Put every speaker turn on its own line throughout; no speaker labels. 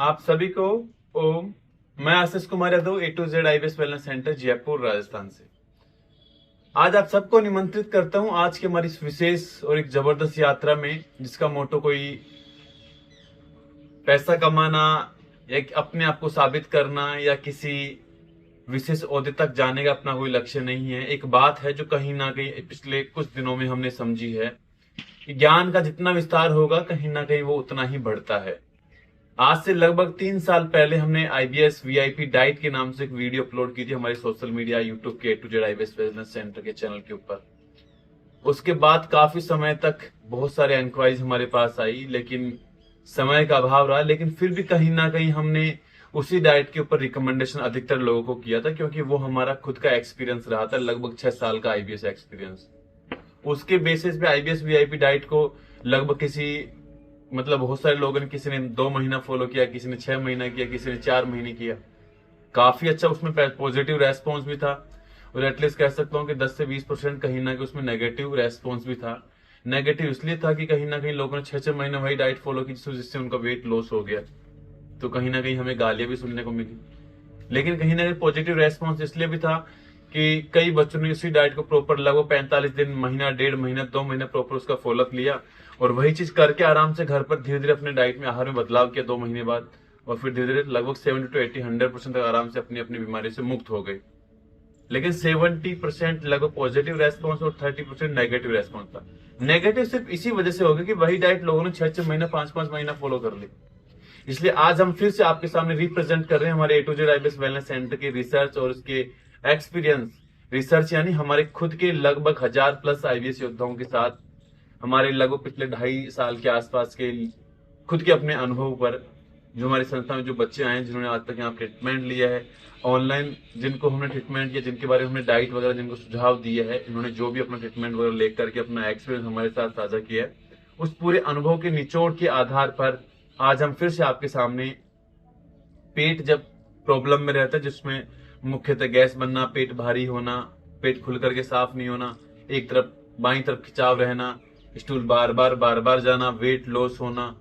आप सभी को ओम। मैं Ashish Kumar Yadav A to Z IBS wellness centre Jaipur Rajasthan से आज आप सबको निमंत्रित करता हूं आज की हमारी इस विशेष और एक जबरदस्त यात्रा में, जिसका मोटो कोई पैसा कमाना या अपने आप को साबित करना या किसी विशेष ओहदे तक जाने का अपना कोई लक्ष्य नहीं है। एक बात है जो कहीं ना कहीं पिछले कुछ दिनों में हमने समझी है कि ज्ञान का जितना विस्तार होगा कहीं ना कहीं वो उतना ही बढ़ता है। आज से लगभग 3 साल पहले हमने IBS VIP डाइट के नाम से एक वीडियो अपलोड की थी हमारे सोशल मीडिया यूट्यूब के A to Z IBS wellness centre के चैनल के ऊपर। उसके बाद काफी समय तक बहुत सारे इंक्वायरीज हमारे पास आई, लेकिन समय का अभाव रहा। लेकिन फिर भी कहीं ना कहीं हमने उसी डाइट के ऊपर रिकमेंडेशन अधिकतर लोगों को किया था, क्योंकि वो हमारा खुद का एक्सपीरियंस रहा था, लगभग 6 साल का IBS एक्सपीरियंस। उसके बेसिस पे IBS VIP डाइट को लगभग बहुत सारे लोगों ने, किसी ने 2 महीना फॉलो किया, किसी ने 6 महीना किया, किसी ने 4 महीने किया। काफी अच्छा उसमें पॉजिटिव रेस्पॉन्स भी था, और एटलीस्ट कह सकता हूँ कि 10 से 20% कहीं ना कहीं उसमें नेगेटिव रेस्पॉन्स भी था। नेगेटिव इसलिए था कि कहीं ना कहीं लोगों ने 6-6 महीने वही डाइट फॉलो की जिससे उनका वेट लॉस हो गया, तो कहीं ना कहीं हमें गालियां भी सुनने को मिली। लेकिन कहीं ना कहीं पॉजिटिव रेस्पॉन्स इसलिए भी था कि कई बच्चों ने उसी डाइट को प्रॉपर लगभग 45 दिन, महीना, 1.5 महीना, 2 महीने प्रॉपर उसका फॉलोअप लिया, और वही चीज करके आराम से घर पर धीरे धीरे अपने डाइट में, आहार में बदलाव किया 2 महीने बाद, और फिर धीरे धीरे लगभग 70 to 80 100% तक आराम से अपनी अपनी बीमारी से मुक्त हो गए। लेकिन 70% लगभग पॉजिटिव रेस्पॉन्स और 30% नेगेटिव रेस्पॉन्स था। नेगेटिव सिर्फ इसी वजह से हो गया कि वही डाइट लोगों ने 6-6 महीना, 5-5 महीना फॉलो कर ली। इसलिए आज हम फिर से आपके सामने रिप्रेजेंट कर रहे हैं हमारे A to Z IBS wellness centre की रिसर्च और उसके एक्सपीरियंस। रिसर्च यानी हमारे खुद के लगभग 1000+ IBS योद्धाओं के साथ हमारे लगभग पिछले 2.5 साल के आसपास के खुद के अपने अनुभव पर, जो हमारी संस्था में जो बच्चे आए हैं जिन्होंने आज तक यहाँ ट्रीटमेंट लिया है, ऑनलाइन जिनको हमने ट्रीटमेंट किया, जिनके बारे में हमने डाइट वगैरह जिनको सुझाव दिया है, इन्होंने जो भी अपना ट्रीटमेंट वगैरह लेकर के अपना एक्सपीरियंस हमारे साथ साझा किया है, उस पूरे अनुभव के निचोड़ के आधार पर आज हम फिर से आपके सामने पेट जब प्रॉब्लम में रहता है, जिसमें मुख्यतः गैस बनना, पेट भारी होना, पेट खुल करके साफ नहीं होना, एक तरफ बाईं तरफ खिंचाव रहना, स्टूल बार बार जाना, वेट लॉस होना,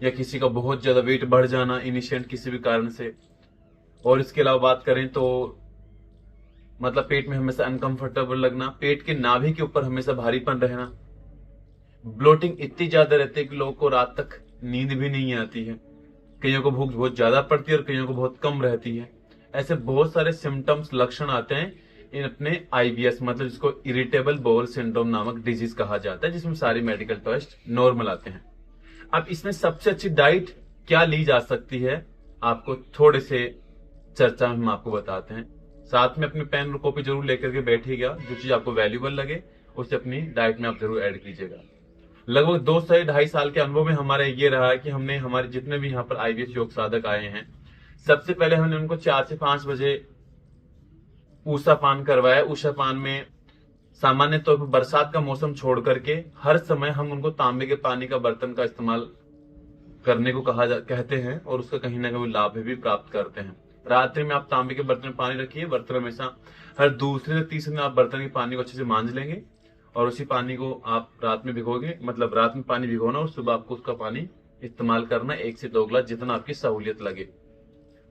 या किसी का बहुत ज्यादा वेट बढ़ जाना इनिशिएंट किसी भी कारण से। और इसके अलावा बात करें तो पेट में हमेशा अनकंफर्टेबल लगना, पेट के नाभि के ऊपर हमेशा भारीपन रहना, ब्लोटिंग इतनी ज्यादा रहती है कि लोगों को रात तक नींद भी नहीं आती है, कईयों को भूख बहुत ज्यादा पड़ती है और कईयों को बहुत कम रहती है। ऐसे बहुत सारे सिम्टम्स, लक्षण आते हैं इन अपने IBS, जिसको इरिटेबल बाउल सिंड्रोम नामक डिजीज कहा जाता है, जिसमें सारी मेडिकल टेस्ट नॉर्मल आते हैं। अब इसमें सबसे अच्छी डाइट क्या ली जा सकती है, आपको थोड़े से चर्चा में हम आपको बताते हैं। साथ में अपने पेन और कॉपी जरूर लेकर के बैठिएगा, जो चीज आपको वैल्यूबल लगे उसे अपनी डाइट में आप जरूर ऐड कीजिएगा। लगभग 2 से 2.5 साल के अनुभव में हमारा ये रहा है कि हमने हमारे जितने भी यहाँ पर IBS योग साधक आए हैं, सबसे पहले हमने उनको 4 से 5 बजे ऊषा पान करवाया। ऊषा पान में सामान्य तौर पर बरसात का मौसम छोड़ करके हर समय हम उनको तांबे के पानी का बर्तन का इस्तेमाल करने को कहते हैं, और उसका कहीं ना कहीं लाभ भी प्राप्त करते हैं। रात्रि में आप तांबे के बर्तन में पानी रखिए, बर्तन हमेशा हर दूसरे से तीसरे दिन आप बर्तन के पानी को अच्छे से मांज लेंगे, और उसी पानी को आप रात में भिगोगे, रात में पानी भिगोना और सुबह आपको उसका पानी इस्तेमाल करना 1 से 2 गिलास, जितना आपकी सहूलियत लगे।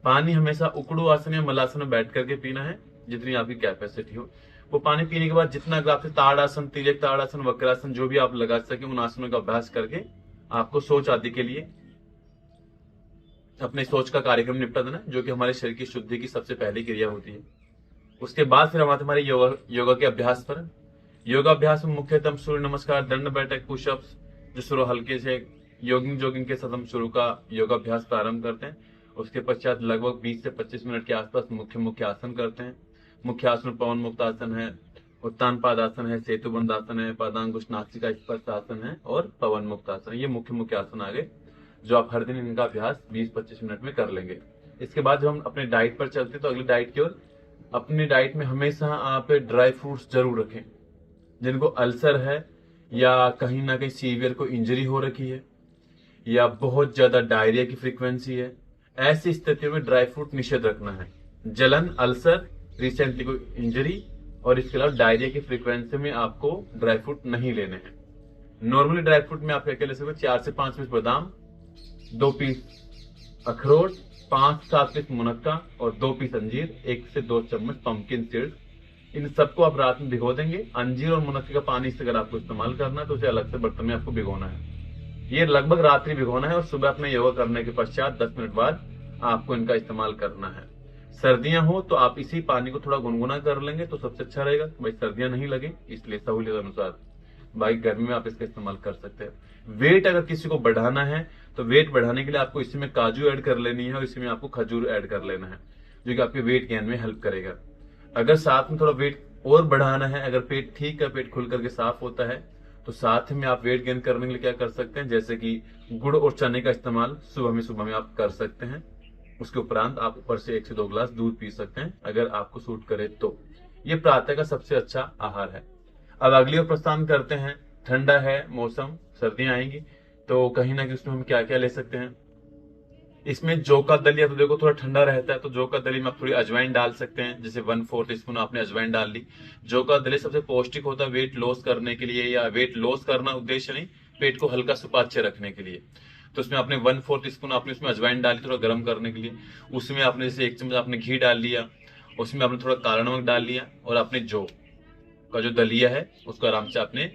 पानी हमेशा उकड़ू आसन या मलासन में बैठ करके पीना है, जितनी आपकी कैपेसिटी हो। वो पानी पीने के बाद जितना अगर आपसे ताड़ासन, तिर्यक ताड़ासन, वक्रासन जो भी आप लगा सके, उन आसनों का अभ्यास करके आपको सोच आदि के लिए अपने सोच का कार्यक्रम निपटा देना, जो कि हमारे शरीर की शुद्धि की सबसे पहली क्रिया होती है। उसके बाद फिर हम आते हमारे योगा के अभ्यास पर। योगाभ्यास में मुख्यतः हम सूर्य नमस्कार, दंड बैठक, पुशअप्स, जो शुरू हल्के से जॉगिंग के साथ हम शुरू का योगाभ्यास प्रारंभ करते हैं। उसके पश्चात लगभग 20 से 25 मिनट के आसपास मुख्य आसन करते हैं। मुख्य आसन पवन मुक्त आसन है, उत्तान पादासन है, सेतुबंध आसन है, पादांकुश नासिका स्पर्श आसन है, और पवन मुक्त आसन। ये मुख्य आसन आ गए, जो आप हर दिन इनका अभ्यास 20-25 मिनट में कर लेंगे। इसके बाद जब हम अपने डाइट पर चलते हैं, तो अगली डाइट की ओर। अपनी डाइट में हमेशा आप ड्राई फ्रूट्स जरूर रखें। जिनको अल्सर है, या कहीं ना कहीं सीवियर को इंजरी हो रखी है, या बहुत ज्यादा डायरिया की फ्रीक्वेंसी है, ऐसी स्थितियों में ड्राई फ्रूट निषेध रखना है। जलन, अल्सर, रिसेंटली कोई इंजरी और इसके अलावा डायरिया की फ्रीक्वेंसी में आपको ड्राई फ्रूट नहीं लेने हैं। नॉर्मली ड्राई फ्रूट में आप क्या ले सकते हो, 4 से 5 पीस बादाम, 2 पीस अखरोट, 5-7 पीस मुनक्का और 2 पीस अंजीर, 1 से 2 चम्मच पंपकिन सीड्स। इन सबको आप रात में भिगो देंगे। अंजीर और मुनक्के का पानी से अगर आपको इस्तेमाल करना है तो उसे अलग से बर्तन में आपको भिगोना है। ये लगभग रात्रि भिगोना है और सुबह अपने योगा करने के पश्चात 10 मिनट बाद आपको इनका इस्तेमाल करना है। सर्दियां हो तो आप इसी पानी को थोड़ा गुनगुना कर लेंगे तो सबसे अच्छा रहेगा, भाई सर्दियां नहीं लगे, इसलिए सहूलियत अनुसार। भाई गर्मी में आप इसका इस्तेमाल कर सकते हैं। वेट अगर किसी को बढ़ाना है तो वेट बढ़ाने के लिए आपको इसी में काजू ऐड कर लेनी है और इसी में आपको खजूर ऐड कर लेना है, जो कि आपके वेट गेन में हेल्प करेगा। अगर साथ में थोड़ा वेट और बढ़ाना है, अगर पेट ठीक है, पेट खुल करके साफ होता है, तो साथ में आप वेट गेन करने के लिए क्या कर सकते हैं, जैसे कि गुड़ और चने का इस्तेमाल सुबह में आप कर सकते हैं। उसके उपरांत आप ऊपर से 1 से 2 गिलास दूध पी सकते हैं अगर आपको सूट करे तो। ये प्रातः का सबसे अच्छा आहार है। अब अगली ओर प्रस्थान करते हैं। ठंडा है मौसम, सर्दियां आएंगी, तो कहीं ना कहीं उसमें हम क्या क्या ले सकते हैं। इसमें जौ का दलिया तो देखो थोड़ा ठंडा रहता है, तो जौ का दलिया में आप थोड़ी अजवाइन डाल सकते हैं। जैसे 1/4 टीस्पून आपने अजवाइन डाल ली। जौ का दलिया सबसे पौष्टिक होता है वेट लॉस करने के लिए, या वेट लॉस करना उद्देश्य नहीं, पेट को हल्का सुपाच्य रखने के लिए। तो उसमें आपने 1/4 टीस्पून आपने उसमें अजवाइन डाली थोड़ा गर्म करने के लिए। उसमें आपने जैसे 1 चम्मच आपने घी डाल लिया, उसमें आपने थोड़ा काला नमक डाल लिया, और आपने जौ का जो दलिया है उसको आराम से आपने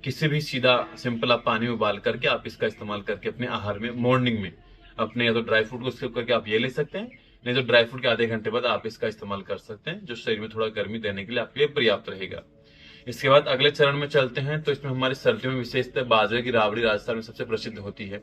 किसी भी सीधा सिंपल आप पानी में उबाल करके आप इसका इस्तेमाल करके अपने आहार में मॉर्निंग में अपने, या तो ड्राई फ्रूट को स्किप करके आप ये ले सकते हैं, नहीं तो ड्राई फ्रूट के आधे घंटे बाद आप इसका इस्तेमाल कर सकते हैं, जो शरीर में थोड़ा गर्मी देने के लिए आपके लिए पर्याप्त रहेगा। इसके बाद अगले चरण में चलते हैं। तो इसमें हमारी सर्दियों में विशेषतः बाजरे की राबड़ी राजस्थान में सबसे प्रसिद्ध होती है।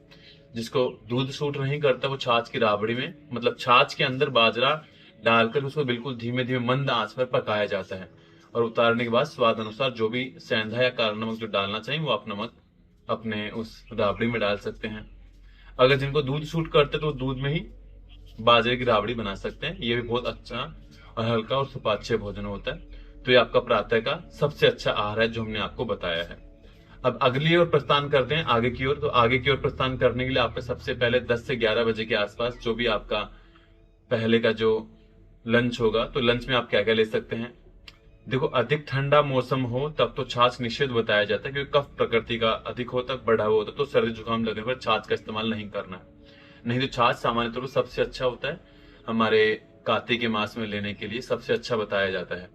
जिसको दूध सूट नहीं करता वो छाछ की राबड़ी में, मतलब छाछ के अंदर बाजरा डालकर उसको बिल्कुल धीमे धीमे मंद आंच पर पकाया जाता है, और उतारने के बाद स्वाद अनुसार जो भी सेंधा या काला नमक जो डालना चाहिए वो आप नमक अपने उस राबड़ी में डाल सकते हैं। अगर जिनको दूध सूट करते तो दूध में ही बाजरे की राबड़ी बना सकते हैं। ये भी बहुत अच्छा और हल्का और सुपाच्य भोजन होता है। तो ये आपका प्रातः का सबसे अच्छा आहार है जो हमने आपको बताया है। अब अगली ओर प्रस्थान करते हैं, आगे की ओर। तो आगे की ओर प्रस्थान करने के लिए आपको सबसे पहले 10 से 11 बजे के आसपास जो भी आपका पहले का जो लंच होगा, तो लंच में आप क्या क्या ले सकते हैं। देखो अधिक ठंडा मौसम हो तब तो छाछ निषेध बताया जाता है, क्योंकि कफ प्रकृति का अधिक होता है, बढ़ा हुआ होता है, तो सर्दी जुकाम लगने पर छाछ का इस्तेमाल नहीं करना है। नहीं तो छाछ सामान्य तौर पर सबसे अच्छा होता है, हमारे कार्तिक के मास में लेने के लिए सबसे अच्छा बताया जाता है।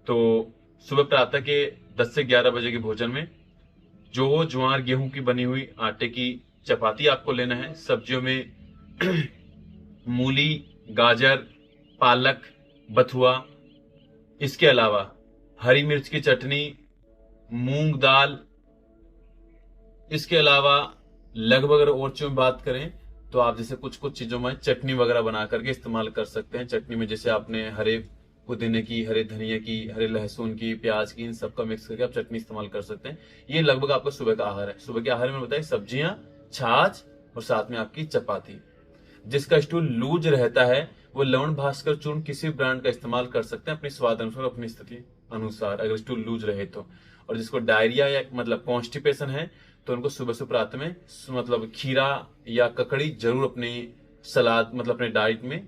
तो सुबह प्रातः के 10 से 11 बजे के भोजन में जो ज्वार गेहूं की बनी हुई आटे की चपाती आपको लेना है। सब्जियों में मूली, गाजर, पालक, बथुआ, इसके अलावा हरी मिर्च की चटनी, मूंग दाल, इसके अलावा लगभग अगर और चीजों में बात करें तो आप जैसे कुछ कुछ चीजों में चटनी वगैरह बना करके इस्तेमाल कर सकते हैं। चटनी में जैसे आपने हरे पुदीने की, हरे धनिया की, हरे लहसुन की, प्याज की, इन सबका मिक्स करके आप चटनी इस्तेमाल कर सकते हैं। ये लगभग आपका सुबह का आहार है। सुबह के आहार में बताइए सब्जियां, छाछ और साथ में आपकी चपाती। जिसका स्टूल लूज रहता है वो लवण भास्कर चूर्ण किसी ब्रांड का इस्तेमाल कर सकते हैं अपने स्वाद अनुसार, अपनी स्थिति अनुसार, अगर स्टूल लूज रहे तो। और जिसको डायरिया या मतलब कॉन्स्टिपेशन है तो उनको सुबह से प्रातः में मतलब खीरा या ककड़ी जरूर अपनी सलाद, मतलब अपने डाइट में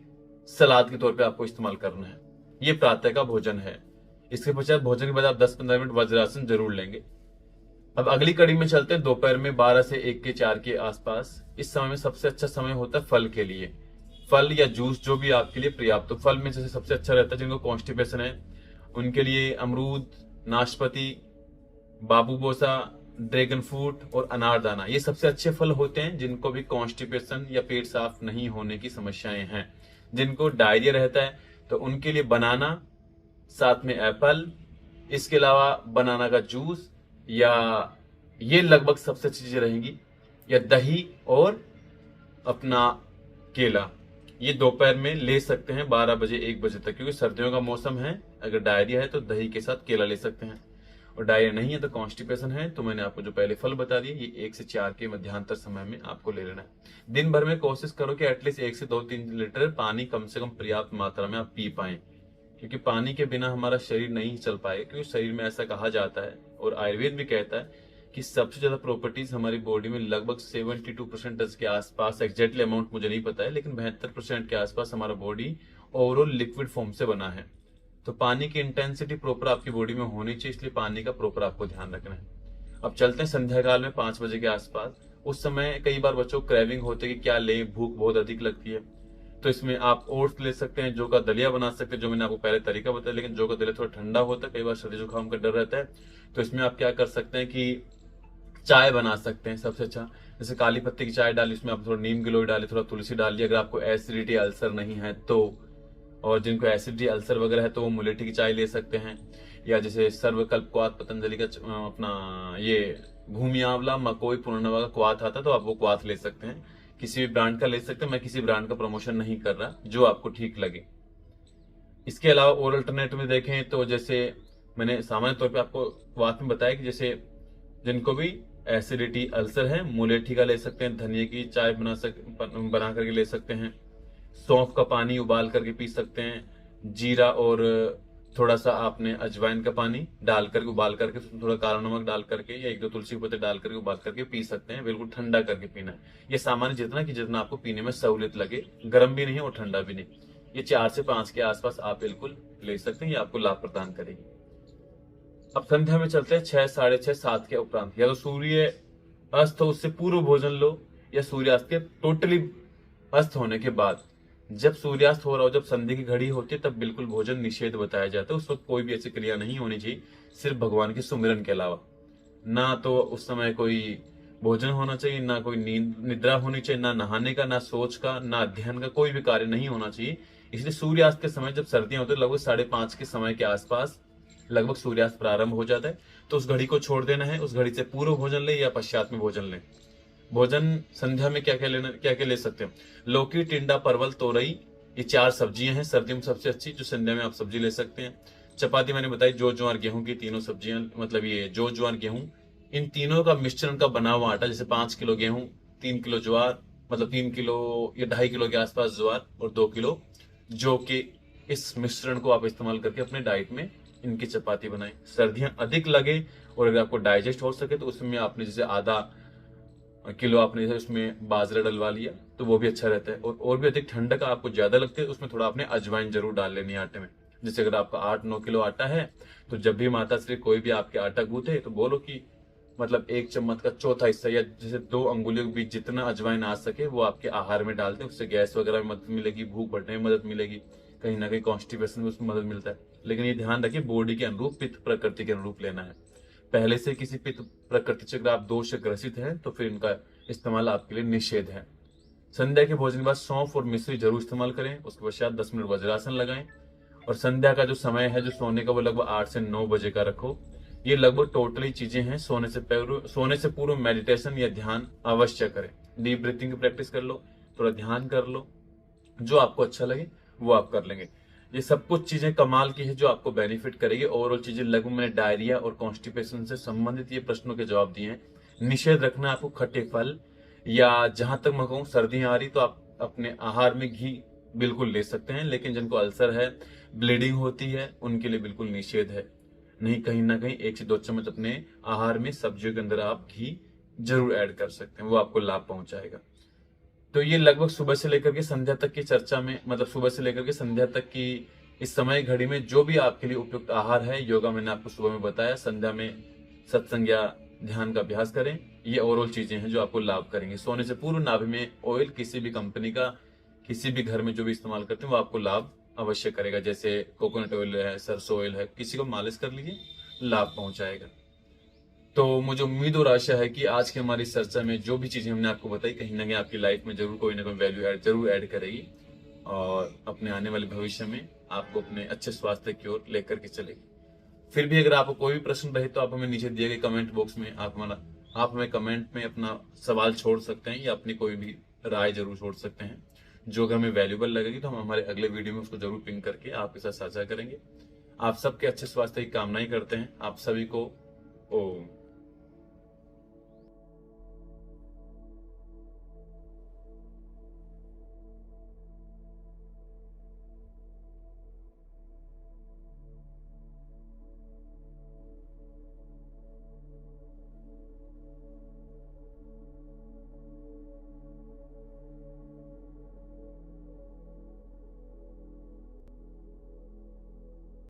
सलाद के तौर पे आपको इस्तेमाल करना है। ये प्रातः का भोजन है। इसके पश्चात भोजन के बाद आप 10-15 मिनट वज्रासन जरूर लेंगे। अब अगली कड़ी में चलते हैं। दोपहर में 12 से 1 के 4 के आसपास, इस समय में सबसे अच्छा समय होता है फल के लिए। फल या जूस जो भी आपके लिए पर्याप्त। तो फल में जैसे सबसे अच्छा रहता है जिनको कॉन्स्टिपेशन है उनके लिए अमरूद, नाशपाती, बाबूबोसा, ड्रैगन फ्रूट और अनारदाना, ये सबसे अच्छे फल होते हैं जिनको भी कॉन्स्टिपेशन या पेट साफ नहीं होने की समस्याएं हैं। जिनको डायरिया रहता है तो उनके लिए बनाना, साथ में एप्पल, इसके अलावा बनाना का जूस, या ये लगभग सबसे अच्छी चीजें रहेंगी, या दही और अपना केला। ये दोपहर में ले सकते हैं 12 बजे 1 बजे तक, क्योंकि सर्दियों का मौसम है। अगर डायरिया है तो दही के साथ केला ले सकते हैं, और डायरिया नहीं है तो कॉन्स्टिपेशन है तो मैंने आपको जो पहले फल बता दिए, ये 1 से 4 के मध्यांतर समय में आपको ले लेना है। दिन भर में कोशिश करो कि एटलीस्ट 1 से 2-3 लीटर पानी कम से कम पर्याप्त मात्रा में आप पी पाएं, क्योंकि पानी के बिना हमारा शरीर नहीं चल पाएगा। क्योंकि शरीर में ऐसा कहा जाता है और आयुर्वेद भी कहता है कि सबसे ज्यादा प्रॉपर्टीज हमारी बॉडी में लगभग 72% के आसपास, एग्जैक्टली अमाउंट मुझे नहीं पता है, लेकिन 72% के आसपास हमारा बॉडी ओवरऑल लिक्विड फॉर्म से बना है। तो पानी की इंटेंसिटी प्रॉपर आपकी बॉडी में होनी चाहिए, इसलिए पानी का प्रॉपर आपको ध्यान रखना है। अब चलते हैं संध्या काल में 5 बजे के आसपास। उस समय कई बार बच्चों को क्रेविंग होती है कि क्या लें, भूख बहुत अधिक लगती है। तो इसमें आप ओट्स ले सकते हैं, जौ का दलिया बना सकते हैं, जो मैंने आपको पहले तरीका बताया। लेकिन जौ का दलिया थोड़ा ठंडा होता है, कई बार सर्दी जुकाम का डर रहता है। तो इसमें आप क्या कर सकते हैं कि चाय बना सकते हैं सबसे अच्छा। जैसे काली पत्ती की चाय डाली, उसमें आप थोड़ा नीम गिलोय डालिए, थोड़ा तुलसी डालिए, अगर आपको एसिडिटी अल्सर नहीं है तो। और जिनको एसिडिटी अल्सर वगैरह है तो वो मुलेठी की चाय ले सकते हैं। या जैसे सर्वकल्प क्वाथ पतंजलि का अपना ये भूमि आंवला मकोई पूर्णिमा का क्वाथ आता है, तो आप वो क्वाथ ले सकते हैं। किसी भी ब्रांड का ले सकते हैं, मैं किसी ब्रांड का प्रमोशन नहीं कर रहा, जो आपको ठीक लगे। इसके अलावा और अल्टरनेटिव में देखें तो जैसे मैंने सामान्य तौर पे आपको क्वाथ में बताया कि जैसे जिनको भी एसिडिटी अल्सर है, मुलेठी का ले सकते हैं, धनिया की चाय बना करके ले सकते हैं, सौंफ का पानी उबाल करके पी सकते हैं, जीरा और थोड़ा सा आपने अजवाइन का पानी डाल करके उबाल करके उसमें थोड़ा काला नमक डाल करके या 1-2 तुलसी के पत्ते डाल करके उबाल करके पी सकते हैं। बिल्कुल ठंडा करके पीना है। ये सामान्य जितना आपको पीने में सहूलियत लगे, गर्म भी नहीं और ठंडा भी नहीं। ये 4 से 5 के आसपास आप बिल्कुल ले सकते हैं, ये आपको लाभ प्रदान करेगी। अब संध्या में चलते हैं 6, 6:30, 7 के उपरांत। या तो सूर्य अस्त हो उससे पूर्व भोजन लो, या सूर्यास्त के टोटली अस्त होने के बाद। जब सूर्यास्त हो रहा हो, जब संध्या की घड़ी होती है, तब बिल्कुल भोजन निषेध बताया जाता है। उस वक्त कोई भी ऐसी क्रिया नहीं होनी चाहिए, सिर्फ भगवान के सुमिरन के अलावा। ना तो उस समय कोई भोजन होना चाहिए, ना कोई नींद निद्रा होनी चाहिए, ना नहाने का, ना सोच का, ना अध्ययन का, कोई भी कार्य नहीं होना चाहिए। इसलिए सूर्यास्त के समय जब सर्दियां होती है, लगभग 5:30 के समय के आसपास लगभग सूर्यास्त प्रारंभ हो जाता है। तो उस घड़ी को छोड़ देना है, उस घड़ी से पूर्व भोजन ले या पश्चात में भोजन ले। भोजन संध्या में क्या क्या ले सकते हैं? लौकी, टिंडा, परवल, तोरई, ये 4 सब्जियां हैं सर्दियों में सबसे अच्छी, जो संध्या में आप सब्जी ले सकते हैं। चपाती मैंने बताई, जौ ज्वार गेहूं की तीनों सब्जियां, मतलब ये जौ ज्वार गेहूं, इन तीनों का मिश्रण का बना हुआ आटा, जैसे 5 किलो गेहूं, 3 किलो ज्वार, मतलब 3 किलो या 2.5 किलो के आसपास ज्वार और 2 किलो जौ के, इस मिश्रण को आप इस्तेमाल करके अपने डाइट में इनकी चपाती बनाएं। सर्दियां अधिक लगे और अगर आपको डाइजेस्ट हो सके तो उसमें आपने जैसे आधा किलो आपने जैसे उसमें बाजरा डलवा लिया तो वो भी अच्छा रहता है। और भी अधिक ठंडक आपको ज्यादा लगती है तो उसमें थोड़ा आपने अजवाइन जरूर डाल लेनी है आटे में। जैसे अगर आपका 8-9 किलो आटा है तो जब भी माता श्री कोई भी आपके आटा गूंथे तो बोलो कि मतलब 1 चम्मच का चौथा हिस्सा या जैसे 2 अंगुलियों के बीच जितना अजवाइन आ सके वो आपके आहार में डालते हैं। उससे गैस वगैरह में मदद मिलेगी, भूख बढ़ने में मदद मिलेगी, कहीं ना कहीं कॉन्स्टिपेशन में उसमें मदद मिलता है। लेकिन ये ध्यान रखिए बॉडी के अनुरूप, पित्त प्रकृति के अनुरूप लेना है। पहले से किसी पित्त प्रकृति से अगर आप दोष से ग्रसित हैं तो फिर इनका इस्तेमाल आपके लिए निषेध है। संध्या के भोजन के बाद सौंफ और मिश्री जरूर इस्तेमाल करें। उसके पश्चात 10 मिनट वज्रासन लगाएं। और संध्या का जो समय है जो सोने का, वो लगभग 8 से 9 बजे का रखो। ये लगभग टोटली चीजें हैं। सोने से पूर्व मेडिटेशन या ध्यान अवश्य करें। डीप ब्रीथिंग की प्रैक्टिस कर लो, थोड़ा ध्यान कर लो, जो आपको अच्छा लगे वो आप कर लेंगे। ये सब कुछ चीजें कमाल की है जो आपको बेनिफिट करेगी। ओवरऑल चीजें लगभग मैंने डायरिया और कॉन्स्टिपेशन से संबंधित ये प्रश्नों के जवाब दिए हैं। निषेध रखना आपको खट्टे फल, या जहां तक मैं कहूँ सर्दियां आ रही तो आप अपने आहार में घी बिल्कुल ले सकते हैं। लेकिन जिनको अल्सर है, ब्लीडिंग होती है, उनके लिए बिल्कुल निषेध है। नहीं, कहीं ना कहीं 1 से 2 चम्मच अपने आहार में सब्जियों के अंदर आप घी जरूर ऐड कर सकते हैं, वो आपको लाभ पहुंचाएगा। तो ये लगभग सुबह से लेकर के संध्या तक की चर्चा में, मतलब सुबह से लेकर के संध्या तक की इस समय घड़ी में जो भी आपके लिए उपयुक्त आहार है, योगा मैंने आपको सुबह में बताया, संध्या में सत्संग या ध्यान का अभ्यास करें। ये ओवरऑल चीजें हैं जो आपको लाभ करेंगे। सोने से पूर्व नाभि में ऑयल किसी भी कंपनी का, किसी भी घर में जो भी इस्तेमाल करते हैं वो आपको लाभ अवश्य करेगा। जैसे कोकोनट ऑयल है, सरसों ऑयल है, किसी को मालिश कर लीजिए, लाभ पहुंचाएगा। तो मुझे उम्मीद और आशा है कि आज की हमारी चर्चा में जो भी चीजें हमने आपको बताई कहीं ना कहीं आपकी लाइफ में जरूर कोई ना कोई वैल्यू जरूर ऐड करेगी और अपने आने वाले भविष्य में आपको अपने अच्छे स्वास्थ्य की ओर लेकर के चलेगी। फिर भी अगर आपको कोई भी प्रश्न रहे तो आप हमें नीचे दिए गए कमेंट बॉक्स में आप हमें कमेंट में अपना सवाल छोड़ सकते हैं या अपनी कोई भी राय जरूर छोड़ सकते हैं। जो अगर हमें वैल्यूबल लगेगी तो हम हमारे अगले वीडियो में उसको जरूर पिन करके आपके साथ साझा करेंगे। आप सबके अच्छे स्वास्थ्य की कामनाएं करते हैं। आप सभी को ओम।